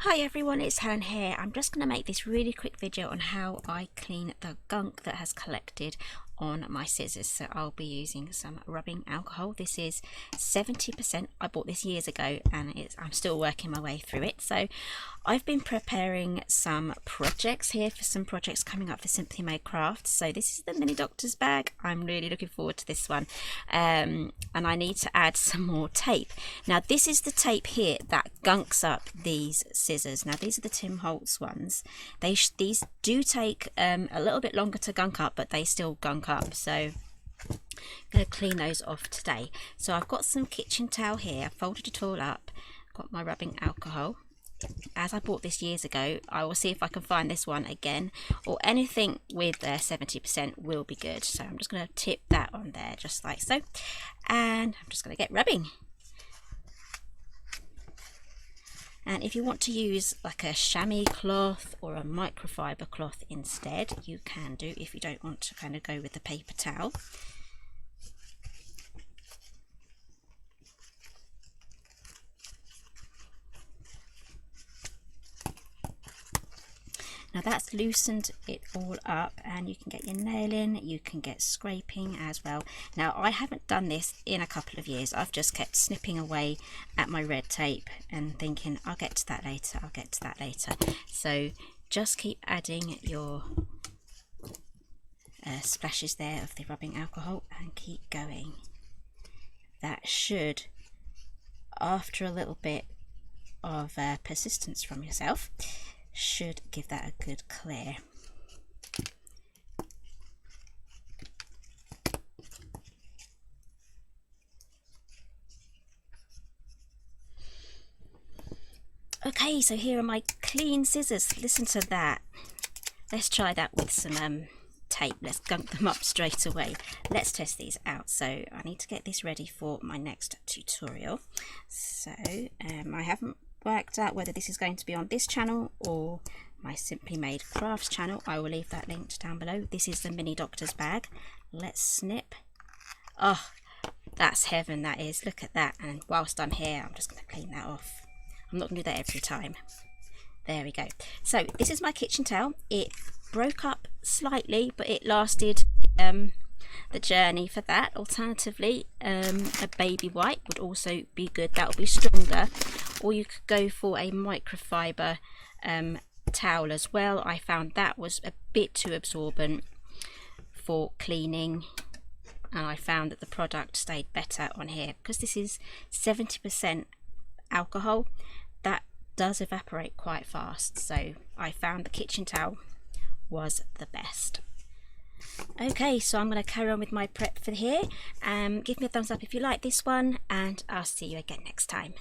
Hi everyone, it's Helen here. I'm just going to make this really quick video on how I clean the gunk that has collected on my scissors. So I'll be using some rubbing alcohol. This is 70%. I bought this years ago and I'm still working my way through it. So I've been preparing some projects here for some projects coming up for Simply Made Crafts. So this is the mini doctor's bag. I'm really looking forward to this one. And I need to add some more tape. Now this is the tape here that gunks up these scissors. Now these are the Tim Holtz ones. These do take a little bit longer to gunk up, but they still gunk up. So I'm going to clean those off today. So I've got some kitchen towel here. I folded it all up. Got my rubbing alcohol. As I bought this years ago, I will see if I can find this one again, or anything with 70% will be good. So I'm just going to tip that on there just like so, and I'm just going to get rubbing. And if you want to use like a chamois cloth or a microfiber cloth instead, you can do, if you don't want to kind of go with the paper towel. Now that's loosened it all up, and you can get your nail in, you can get scraping as well. Now I haven't done this in a couple of years. I've just kept snipping away at my red tape and thinking I'll get to that later, I'll get to that later. So just keep adding your splashes there of the rubbing alcohol and keep going. That should, after a little bit of persistence from yourself, should give that a good clear. Okay, so here are my clean scissors. Listen to that. Let's try that with some tape. Let's gunk them up straight away. Let's test these out. So I need to get this ready for my next tutorial. So I haven't worked out whether this is going to be on this channel or my Simply Made Crafts channel. I will leave that linked down below. This is the mini doctor's bag. Let's snip. Oh, that's heaven, that is. Look at that. And whilst I'm here, I'm just going to clean that off. I'm not going to do that every time. There we go. So this is my kitchen towel. It broke up slightly, but it lasted the journey for that. Alternatively, a baby wipe would also be good. That would be stronger, or you could go for a microfiber towel as well. I found that was a bit too absorbent for cleaning, and I found that the product stayed better on here because this is 70% alcohol. That does evaporate quite fast, so I found the kitchen towel was the best. Okay, so I'm going to carry on with my prep for here. Give me a thumbs up if you like this one, and I'll see you again next time.